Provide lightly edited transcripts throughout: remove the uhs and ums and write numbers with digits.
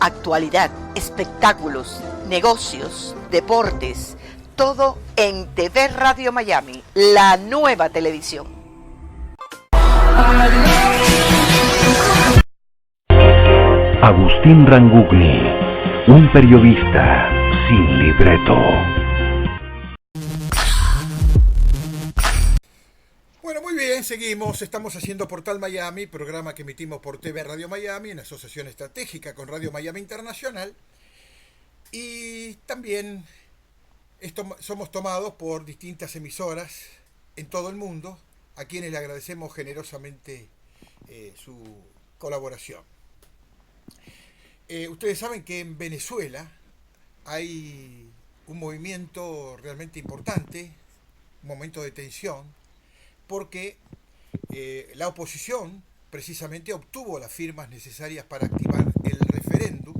Actualidad, espectáculos, negocios, deportes, todo en TV Radio Miami, la nueva televisión. Agustín Rangugni, un periodista sin libreto. Bueno, muy bien, seguimos. Estamos haciendo Portal Miami, programa que emitimos por TV Radio Miami en asociación estratégica con Radio Miami Internacional. Y también somos tomados por distintas emisoras en todo el mundo, a quienes le agradecemos generosamente su colaboración. Ustedes saben que en Venezuela hay un movimiento realmente importante, un momento de tensión, porque la oposición precisamente obtuvo las firmas necesarias para activar el referéndum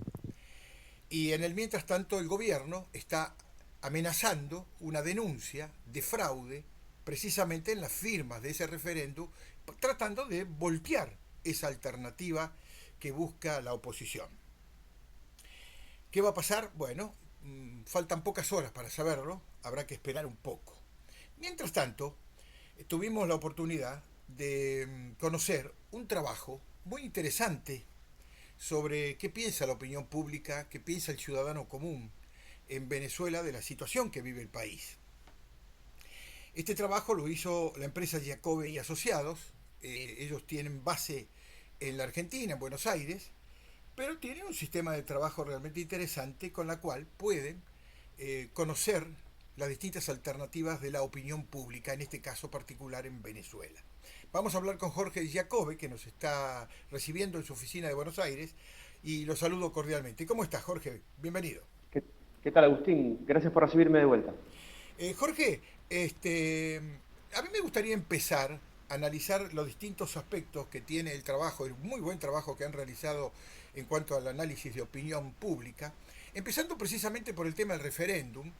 y en el mientras tanto el gobierno está amenazando una denuncia de fraude precisamente en las firmas de ese referéndum, tratando de voltear esa alternativa que busca la oposición. ¿Qué va a pasar? Bueno, faltan pocas horas para saberlo, habrá que esperar un poco. Mientras tanto, tuvimos la oportunidad de conocer un trabajo muy interesante sobre qué piensa la opinión pública, qué piensa el ciudadano común en Venezuela de la situación que vive el país. Este trabajo lo hizo la empresa Giacobbe y Asociados. Ellos tienen base en la Argentina, en Buenos Aires, pero tienen un sistema de trabajo realmente interesante con la cual pueden conocer las distintas alternativas de la opinión pública, en este caso particular en Venezuela. Vamos a hablar con Jorge Giacobbe, que nos está recibiendo en su oficina de Buenos Aires, y lo saludo cordialmente. ¿Cómo estás, Jorge? Bienvenido. ¿Qué tal, Agustín? Gracias por recibirme de vuelta. Jorge, a mí me gustaría empezar a analizar los distintos aspectos que tiene el trabajo, el muy buen trabajo que han realizado en cuanto al análisis de opinión pública, empezando precisamente por el tema del referéndum.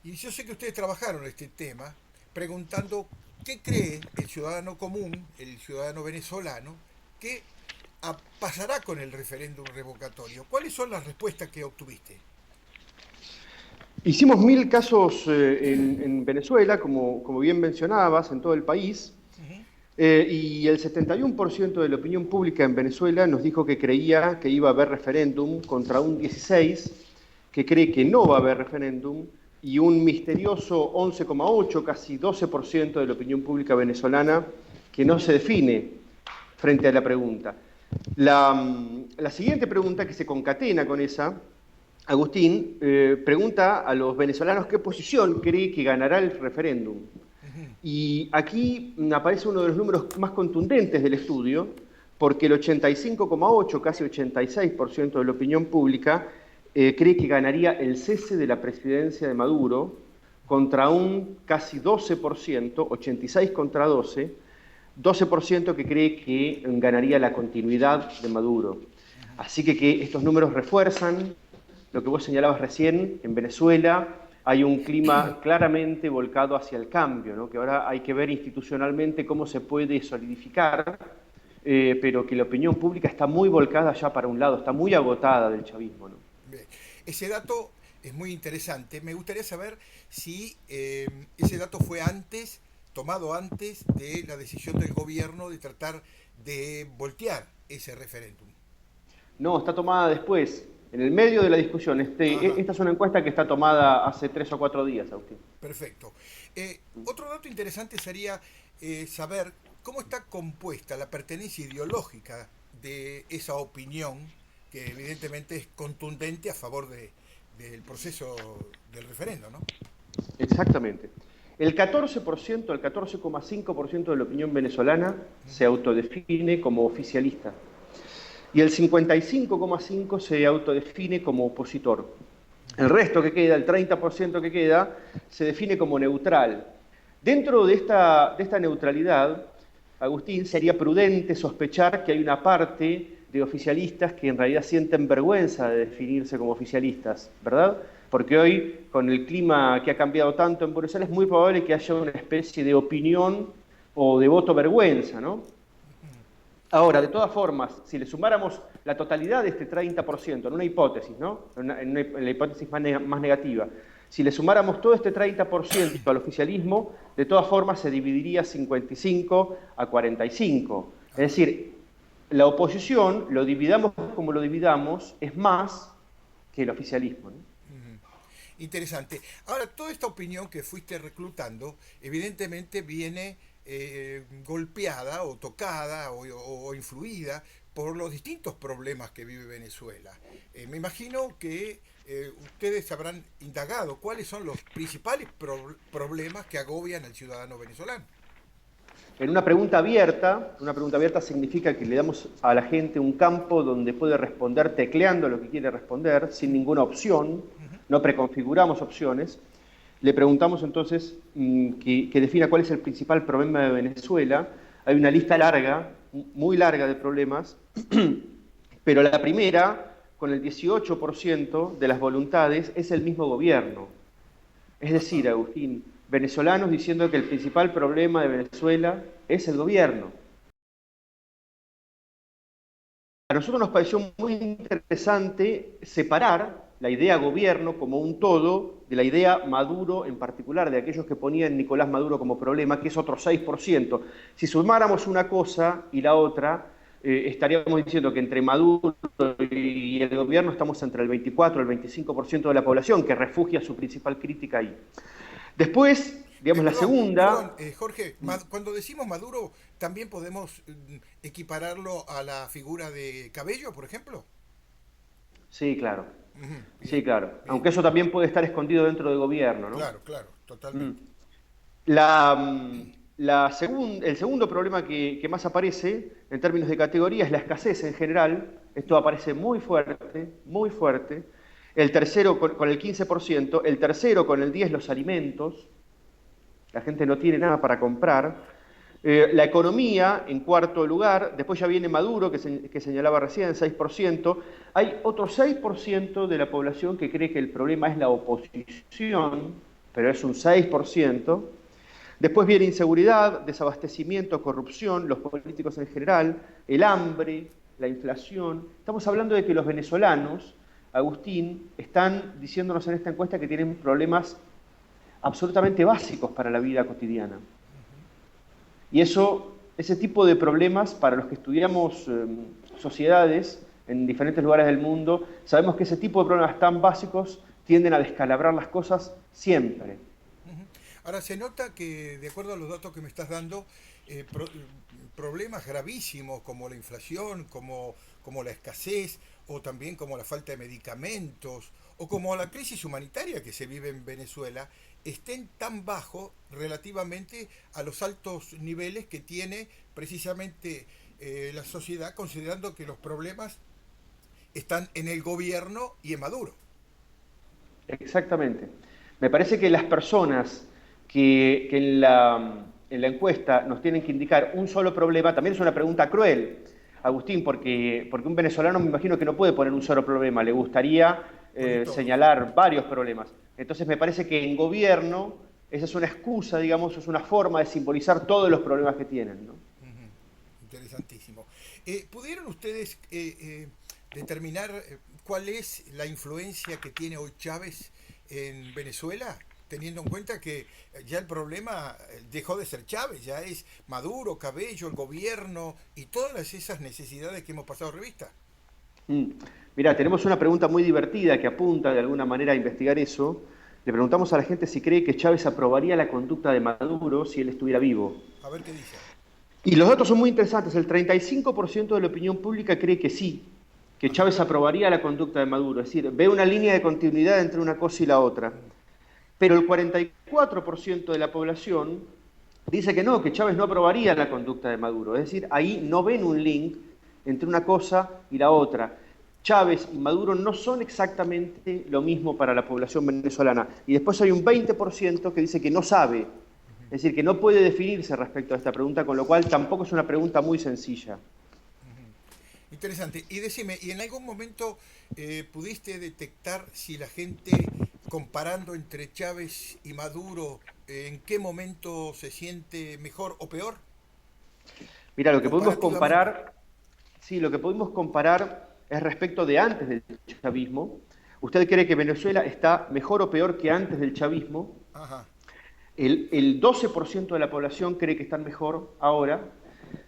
Y yo sé que ustedes trabajaron este tema preguntando qué cree el ciudadano común, el ciudadano venezolano, que pasará con el referéndum revocatorio. ¿Cuáles son las respuestas que obtuviste? Hicimos 1000 casos en Venezuela, como bien mencionabas, en todo el país, y el 71% de la opinión pública en Venezuela nos dijo que creía que iba a haber referéndum, contra un 16% que cree que no va a haber referéndum, y un misterioso 11,8%, casi 12% de la opinión pública venezolana que no se define frente a la pregunta. La siguiente pregunta, que se concatena con esa, Agustín, pregunta a los venezolanos qué posición cree que ganará el referéndum. Y aquí aparece uno de los números más contundentes del estudio, porque el 85,8%, casi 86% de la opinión pública cree que ganaría el cese de la presidencia de Maduro, contra un casi 12%, 86 contra 12% que cree que ganaría la continuidad de Maduro. Así que estos números refuerzan lo que vos señalabas recién. En Venezuela hay un clima claramente volcado hacia el cambio, ¿no? Que ahora hay que ver institucionalmente cómo se puede solidificar, pero que la opinión pública está muy volcada ya para un lado, está muy agotada del chavismo, ¿no? Ese dato es muy interesante. Me gustaría saber si ese dato fue tomado antes de la decisión del gobierno de tratar de voltear ese referéndum. No, está tomada después, en el medio de la discusión. Esta es una encuesta que está tomada hace 3 o 4 días, Agustín. Perfecto. Otro dato interesante sería saber cómo está compuesta la pertenencia ideológica de esa opinión, que evidentemente es contundente a favor del proceso del referendo, ¿no? Exactamente. El 14%, el 14,5% de la opinión venezolana se autodefine como oficialista. Y el 55,5% se autodefine como opositor. El resto que queda, el 30% que queda, se define como neutral. Dentro de esta neutralidad, Agustín, sería prudente sospechar que hay una parte de oficialistas que en realidad sienten vergüenza de definirse como oficialistas, ¿verdad? Porque hoy, con el clima que ha cambiado tanto en Buenos Aires, es muy probable que haya una especie de opinión o de voto vergüenza, ¿no? Ahora, de todas formas, si le sumáramos la totalidad de este 30%, en una hipótesis, ¿no? En la hipótesis más negativa, si le sumáramos todo este 30% al oficialismo, de todas formas se dividiría 55 a 45. Es decir, la oposición, lo dividamos como lo dividamos, es más que el oficialismo, ¿no? Interesante. Ahora, toda esta opinión que fuiste reclutando, evidentemente viene golpeada o tocada o influida por los distintos problemas que vive Venezuela. Me imagino que ustedes habrán indagado cuáles son los principales problemas que agobian al ciudadano venezolano. En una pregunta abierta significa que le damos a la gente un campo donde puede responder tecleando lo que quiere responder, sin ninguna opción, no preconfiguramos opciones. Le preguntamos entonces que defina cuál es el principal problema de Venezuela. Hay una lista larga, muy larga de problemas, pero la primera, con el 18% de las voluntades, es el mismo gobierno. Es decir, Agustín, venezolanos diciendo que el principal problema de Venezuela es el gobierno. A nosotros nos pareció muy interesante separar la idea gobierno como un todo de la idea Maduro en particular, de aquellos que ponían Nicolás Maduro como problema, que es otro 6%. Si sumáramos una cosa y la otra, estaríamos diciendo que entre Maduro y el gobierno estamos entre el 24 y el 25% de la población, que refugia su principal crítica ahí. Después, digamos, la segunda... Jorge, cuando decimos Maduro, ¿también podemos equipararlo a la figura de Cabello, por ejemplo? Sí, claro. Bien, Sí, claro. bien. Aunque eso también puede estar escondido dentro del gobierno, ¿no? Claro, claro, totalmente. El segundo problema que más aparece en términos de categoría es la escasez en general. Esto aparece muy fuerte, muy fuerte. El tercero con el 15%, el tercero con el 10% los alimentos. La gente no tiene nada para comprar. La economía, en cuarto lugar. Después ya viene Maduro, que señalaba recién, 6%. Hay otro 6% de la población que cree que el problema es la oposición, pero es un 6%. Después viene inseguridad, desabastecimiento, corrupción, los políticos en general, el hambre, la inflación. Estamos hablando de que los venezolanos, Agustín, están diciéndonos en esta encuesta que tienen problemas absolutamente básicos para la vida cotidiana. Y ese tipo de problemas, para los que estudiamos sociedades en diferentes lugares del mundo, sabemos que ese tipo de problemas tan básicos tienden a descalabrar las cosas siempre. Ahora, se nota que, de acuerdo a los datos que me estás dando, problemas gravísimos como la inflación, como la escasez, o también como la falta de medicamentos, o como la crisis humanitaria que se vive en Venezuela, estén tan bajos relativamente a los altos niveles que tiene precisamente la sociedad, considerando que los problemas están en el gobierno y en Maduro. Exactamente. Me parece que las personas que en la encuesta nos tienen que indicar un solo problema, también es una pregunta cruel, Agustín, porque un venezolano me imagino que no puede poner un solo problema, le gustaría señalar varios problemas. Entonces me parece que en gobierno esa es una excusa, digamos, es una forma de simbolizar todos los problemas que tienen, ¿no? Interesantísimo. ¿Pudieron ustedes determinar cuál es la influencia que tiene hoy Chávez en Venezuela? Teniendo en cuenta que ya el problema dejó de ser Chávez, ya es Maduro, Cabello, el gobierno y todas esas necesidades que hemos pasado revista. Mirá, tenemos una pregunta muy divertida que apunta de alguna manera a investigar eso. Le preguntamos a la gente si cree que Chávez aprobaría la conducta de Maduro si él estuviera vivo. A ver qué dice. Y los datos son muy interesantes. El 35% de la opinión pública cree que sí, que Chávez aprobaría la conducta de Maduro. Es decir, ve una línea de continuidad entre una cosa y la otra. Pero el 44% de la población dice que no, que Chávez no aprobaría la conducta de Maduro. Es decir, ahí no ven un link entre una cosa y la otra. Chávez y Maduro no son exactamente lo mismo para la población venezolana. Y después hay un 20% que dice que no sabe, es decir, que no puede definirse respecto a esta pregunta, con lo cual tampoco es una pregunta muy sencilla. Interesante. Y decime, ¿y en algún momento pudiste detectar si la gente, comparando entre Chávez y Maduro, en qué momento se siente mejor o peor? Mira, lo que podemos comparar Sí, lo que podemos comparar es respecto de antes del chavismo. ¿Usted cree que Venezuela está mejor o peor que antes del chavismo? Ajá. El 12% de la población cree que están mejor ahora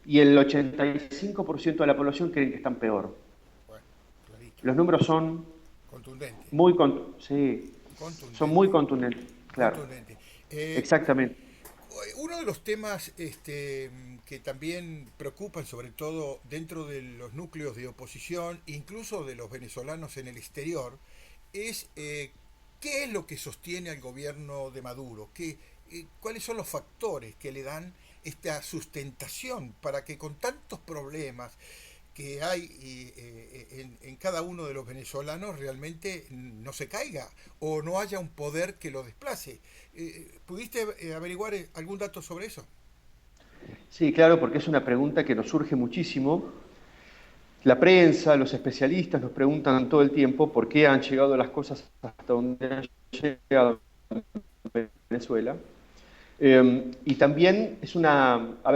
y el 85% de la población cree que están peor. Bueno, clarito. Los números son Contundente. sí, son muy Contundente. contundentes, claro, Contundente. exactamente. Uno de los temas que también preocupan, sobre todo dentro de los núcleos de oposición, incluso de los venezolanos en el exterior, es qué es lo que sostiene al gobierno de Maduro, cuáles son los factores que le dan esta sustentación para que con tantos problemas que hay en cada uno de los venezolanos realmente no se caiga o no haya un poder que lo desplace. ¿Pudiste averiguar algún dato sobre eso? Sí, claro, porque es una pregunta que nos surge muchísimo. La prensa, los especialistas nos preguntan todo el tiempo por qué han llegado las cosas hasta donde han llegado en Venezuela. Y también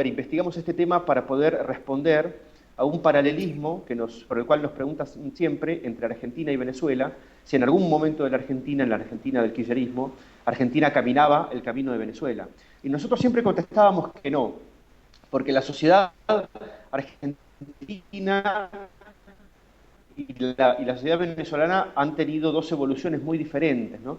investigamos este tema para poder responder a un paralelismo por el cual nos preguntan siempre entre Argentina y Venezuela, si en algún momento de en la Argentina del kirchnerismo, Argentina caminaba el camino de Venezuela. Y nosotros siempre contestábamos que no, porque la sociedad argentina y la sociedad venezolana han tenido dos evoluciones muy diferentes, ¿no?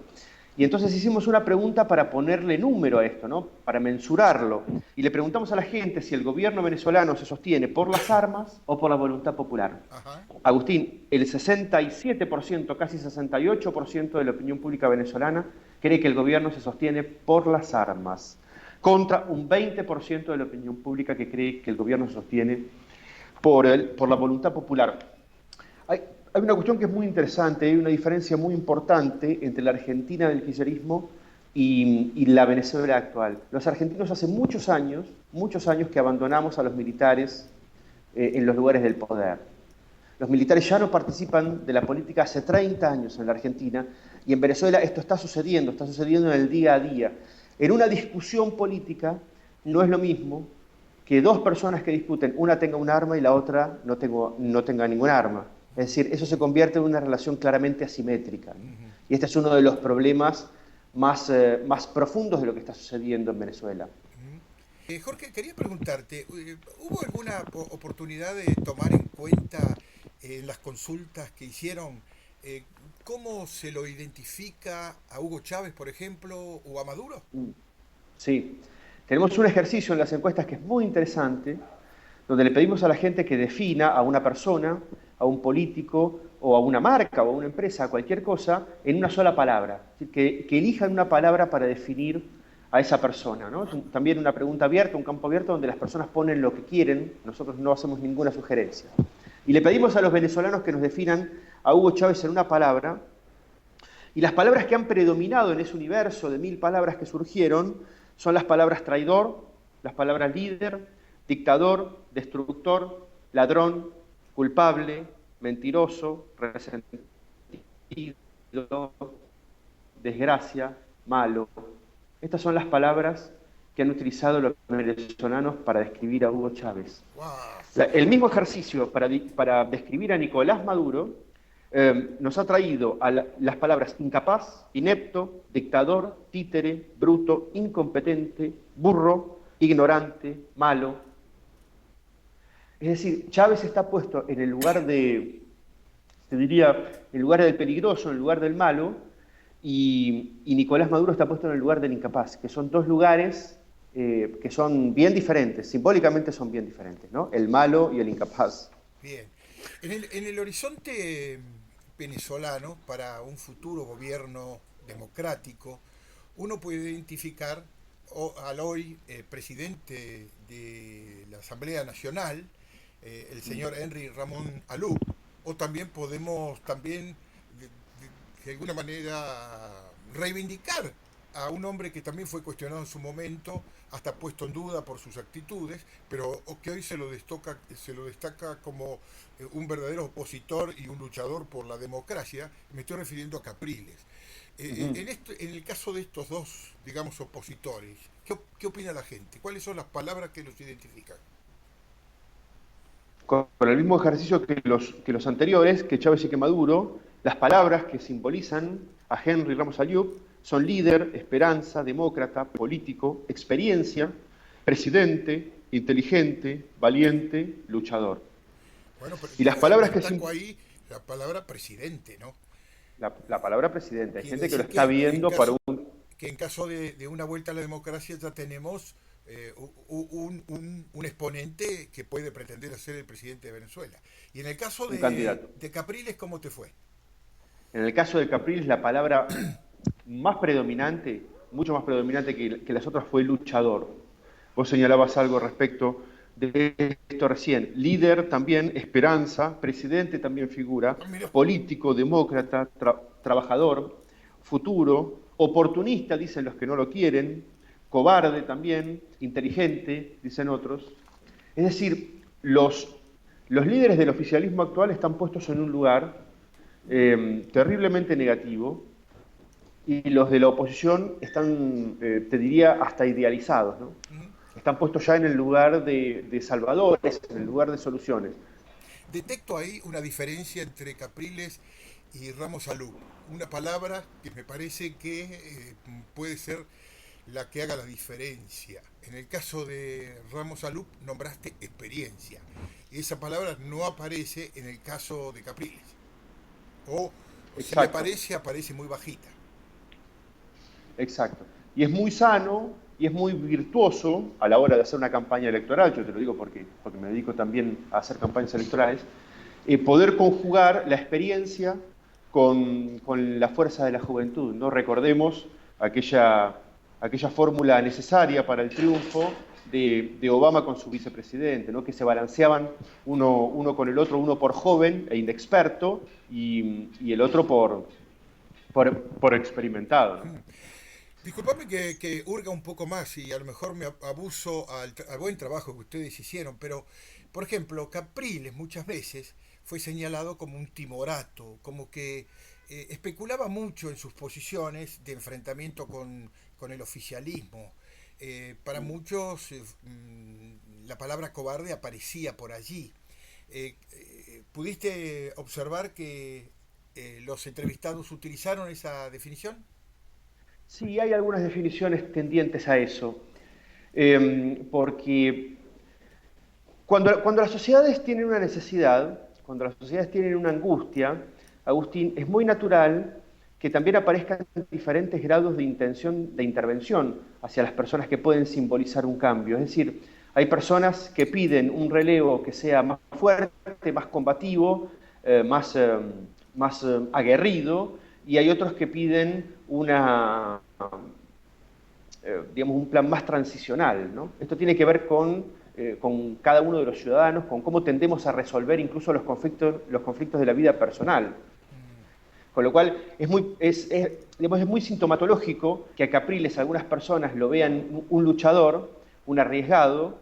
Y entonces hicimos una pregunta para ponerle número a esto, ¿no? Para mensurarlo. Y le preguntamos a la gente si el gobierno venezolano se sostiene por las armas o por la voluntad popular. Ajá. Agustín, el 67%, casi 68% de la opinión pública venezolana cree que el gobierno se sostiene por las armas, contra un 20% de la opinión pública que cree que el gobierno se sostiene por la voluntad popular. Hay una cuestión que es muy interesante, hay una diferencia muy importante entre la Argentina del kirchnerismo y la Venezuela actual. Los argentinos hace muchos años que abandonamos a los militares en los lugares del poder. Los militares ya no participan de la política hace 30 años en la Argentina y en Venezuela esto está sucediendo en el día a día. En una discusión política no es lo mismo que dos personas que discuten, una tenga un arma y la otra no tenga ningún arma. Es decir, eso se convierte en una relación claramente asimétrica, ¿no? Y este es uno de los problemas más profundos de lo que está sucediendo en Venezuela. Jorge, quería preguntarte, ¿hubo alguna oportunidad de tomar en cuenta en las consultas que hicieron cómo se lo identifica a Hugo Chávez, por ejemplo, o a Maduro? Sí, tenemos un ejercicio en las encuestas que es muy interesante, donde le pedimos a la gente que defina a una persona, a un político, o a una marca, o a una empresa, a cualquier cosa, en una sola palabra. Es decir, que elijan una palabra para definir a esa persona, ¿no? Es también una pregunta abierta, un campo abierto, donde las personas ponen lo que quieren, nosotros no hacemos ninguna sugerencia. Y le pedimos a los venezolanos que nos definan a Hugo Chávez en una palabra, y las palabras que han predominado en ese universo de 1000 palabras que surgieron son las palabras traidor, las palabras líder, dictador, destructor, ladrón, culpable, mentiroso, resentido, desgracia, malo. Estas son las palabras que han utilizado los venezolanos para describir a Hugo Chávez. Wow. El mismo ejercicio para describir a Nicolás Maduro nos ha traído a las palabras incapaz, inepto, dictador, títere, bruto, incompetente, burro, ignorante, malo. Es decir, Chávez está puesto en el lugar en el lugar del peligroso, en el lugar del malo, y Nicolás Maduro está puesto en el lugar del incapaz, que son dos lugares que son bien diferentes, simbólicamente son bien diferentes, ¿no? El malo y el incapaz. Bien. En el horizonte venezolano, para un futuro gobierno democrático, uno puede identificar al hoy presidente de la Asamblea Nacional, el señor Henry Ramón Alú, o también podemos de alguna manera reivindicar a un hombre que también fue cuestionado en su momento, hasta puesto en duda por sus actitudes, pero que hoy se lo destaca como un verdadero opositor y un luchador por la democracia. Me estoy refiriendo a Capriles. En el caso de estos dos, digamos, opositores, ¿qué opina la gente? ¿Cuáles son las palabras que los identifican? con el mismo ejercicio que los anteriores, que Chávez y que Maduro. Las palabras que simbolizan a Henry Ramos Ayub son líder, esperanza, demócrata, político, experiencia, presidente, inteligente, valiente, luchador. Bueno, pero Y las palabras que destaco ahí la palabra presidente, ¿no? la palabra presidente, hay Quiere gente que lo decir está viendo para un... que en caso de una vuelta a la democracia ya tenemos un exponente que puede pretender ser el presidente de Venezuela. Y en el caso Un candidato. de Capriles, ¿cómo te fue? En el caso de Capriles, la palabra más predominante, mucho más predominante que las otras, fue luchador. Vos señalabas algo respecto de esto recién. Líder también, esperanza, presidente también figura, político, demócrata, trabajador, futuro, oportunista, dicen los que no lo quieren, cobarde también, inteligente, dicen otros. Es decir, los líderes del oficialismo actual están puestos en un lugar terriblemente negativo, y los de la oposición están, te diría, hasta idealizados, ¿no? Están puestos ya en el lugar de salvadores, en el lugar de soluciones. Detecto ahí una diferencia entre Capriles y Ramos Alú. Una palabra que me parece que puede ser la que haga la diferencia. En el caso de Ramos Alú nombraste experiencia. Esa palabra no aparece en el caso de Capriles. O si le aparece, aparece muy bajita. Exacto. Y es muy sano y es muy virtuoso a la hora de hacer una campaña electoral, yo te lo digo porque me dedico también a hacer campañas electorales, poder conjugar la experiencia con la fuerza de la juventud, ¿no? Recordemos aquella fórmula necesaria para el triunfo de Obama con su vicepresidente, ¿no? Que se balanceaban uno con el otro, uno por joven e inexperto y el otro por experimentado, ¿no? Disculpame que hurga un poco más y a lo mejor me abuso al buen trabajo que ustedes hicieron, pero, por ejemplo, Capriles muchas veces fue señalado como un timorato, como que especulaba mucho en sus posiciones de enfrentamiento con el oficialismo. Para muchos la palabra cobarde aparecía por allí. ¿Pudiste observar que los entrevistados utilizaron esa definición? Sí, hay algunas definiciones tendientes a eso, porque cuando las sociedades tienen una necesidad, cuando las sociedades tienen una angustia, Agustín, es muy natural que también aparezcan diferentes grados de intención de intervención hacia las personas que pueden simbolizar un cambio. Es decir, hay personas que piden un relevo que sea más fuerte, más combativo, más aguerrido, y hay otros que piden digamos, un plan más transicional, ¿no? Esto tiene que ver con cada uno de los ciudadanos, con cómo tendemos a resolver incluso los conflictos de la vida personal. Con lo cual digamos, es muy sintomatológico que a Capriles algunas personas lo vean un luchador, un arriesgado,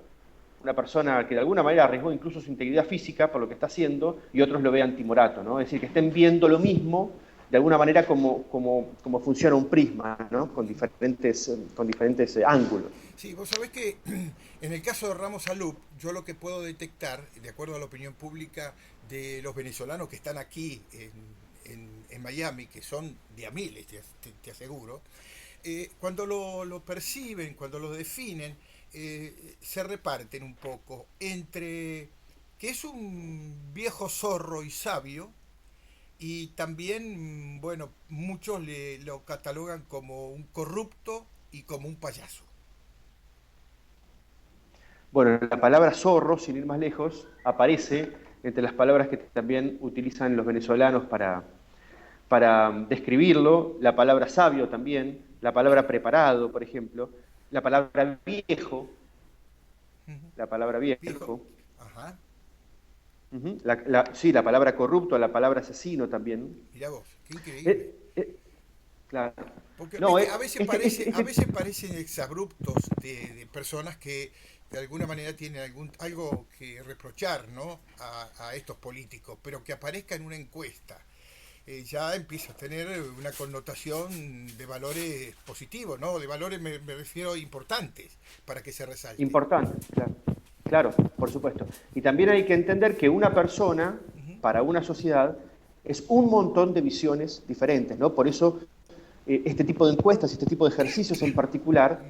una persona que de alguna manera arriesgó incluso su integridad física por lo que está haciendo, y otros lo vean timorato, ¿no? Es decir, que estén viendo lo mismo de alguna manera como funciona un prisma, ¿no? Con diferentes ángulos. Sí, vos sabés que en el caso de Ramos Alup, yo lo que puedo detectar, de acuerdo a la opinión pública de los venezolanos que están aquí en Miami, que son de a miles, te aseguro, cuando lo perciben, cuando lo definen, se reparten un poco entre que es un viejo zorro y sabio, y también, bueno, muchos lo catalogan como un corrupto y como un payaso. Bueno, la palabra zorro, sin ir más lejos, aparece entre las palabras que también utilizan los venezolanos para describirlo, la palabra sabio también, la palabra preparado, por ejemplo, la palabra viejo, la palabra viejo. Ajá. Sí, la palabra corrupto, la palabra asesino también. Mirá vos, qué increíble. Claro. Porque No, a veces parecen exabruptos de personas que de alguna manera tienen algo que reprochar, ¿no? a estos políticos, pero que aparezca en una encuesta. Ya empieza a tener una connotación de valores positivos, ¿no? De valores me refiero importantes para que se resalte. Importante, claro. Claro, por supuesto. Y también hay que entender que una persona, para una sociedad, es un montón de visiones diferentes, ¿no? Por eso este tipo de encuestas, este tipo de ejercicios en particular,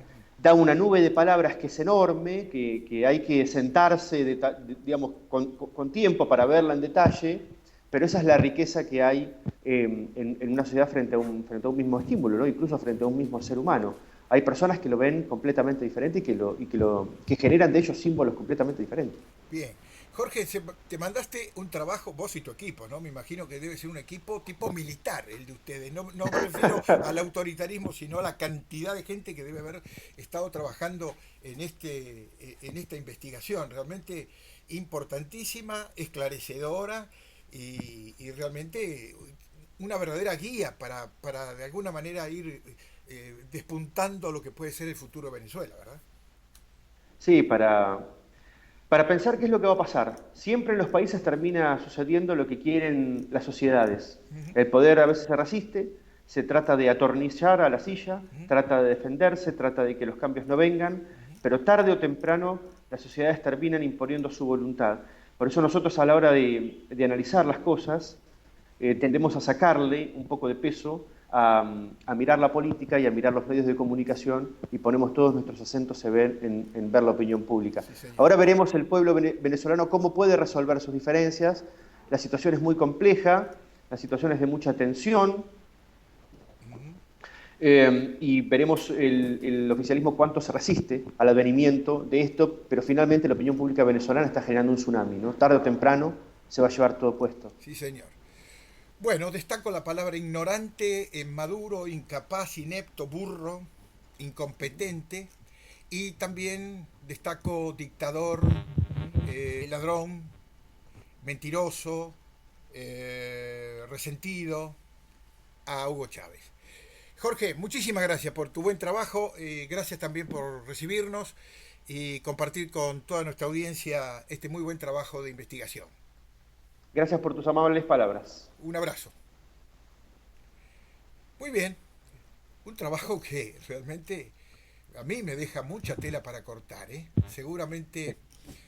da una nube de palabras que es enorme, que hay que sentarse, digamos, con tiempo para verla en detalle, pero esa es la riqueza que hay en una sociedad frente a un mismo estímulo, ¿no? Incluso frente a un mismo ser humano. Hay personas que lo ven completamente diferente y que generan de ellos símbolos completamente diferentes. Bien. Jorge, te mandaste un trabajo, vos y tu equipo, ¿no? Me imagino que debe ser un equipo tipo militar el de ustedes. No me refiero al autoritarismo, sino a la cantidad de gente que debe haber estado trabajando en esta investigación. Realmente importantísima, esclarecedora y realmente una verdadera guía para de alguna manera ir despuntando lo que puede ser el futuro de Venezuela, ¿verdad? Sí, para pensar qué es lo que va a pasar. Siempre en los países termina sucediendo lo que quieren las sociedades. El poder a veces se resiste, se trata de atornillar a la silla, trata de defenderse, trata de que los cambios no vengan, pero tarde o temprano las sociedades terminan imponiendo su voluntad. Por eso nosotros a la hora de analizar las cosas tendemos a sacarle un poco de peso a mirar la política y a mirar los medios de comunicación y ponemos todos nuestros acentos en ver la opinión pública. Sí, ahora veremos el pueblo venezolano cómo puede resolver sus diferencias. La situación es muy compleja, la situación es de mucha tensión y veremos el oficialismo cuánto se resiste al advenimiento de esto, pero finalmente la opinión pública venezolana está generando un tsunami, ¿no? Tarde o temprano se va a llevar todo puesto. Sí, señor. Bueno, destaco la palabra ignorante, maduro, incapaz, inepto, burro, incompetente, y también destaco dictador, ladrón, mentiroso, resentido, a Hugo Chávez. Jorge, muchísimas gracias por tu buen trabajo, gracias también por recibirnos y compartir con toda nuestra audiencia este muy buen trabajo de investigación. Gracias por tus amables palabras. Un abrazo. Muy bien. Un trabajo que realmente a mí me deja mucha tela para cortar, ¿eh? Seguramente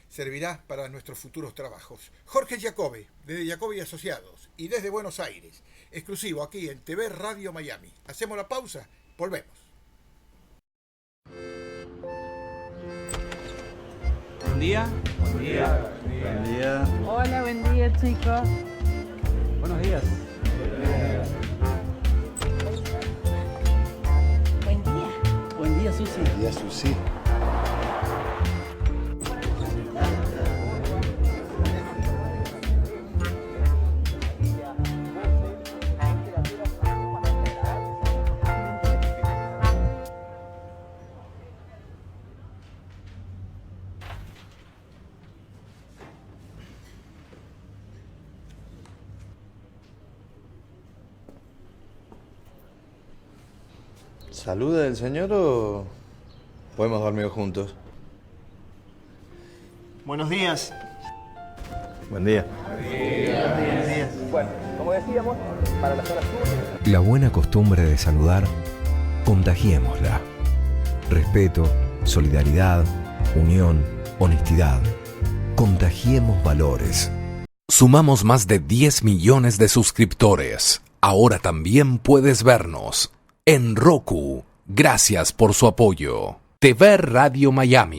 servirá para nuestros futuros trabajos. Jorge Jacobe, desde Jacobe y Asociados, y desde Buenos Aires, exclusivo aquí en TV Radio Miami. Hacemos la pausa, volvemos. Buen día. Buen día. Buen día. Hola, buen día, chicos. Buenos días. Buen día. Buen día, Susi. Buen día, Susi. ¿Saluda del señor o podemos dormir juntos? Buenos días. Buen día. Buenos días. Bueno, como decíamos, para la zona sur... La buena costumbre de saludar, contagiémosla. Respeto, solidaridad, unión, honestidad. Contagiemos valores. Sumamos más de 10 millones de suscriptores. Ahora también puedes vernos en Roku. Gracias por su apoyo. TV Radio Miami.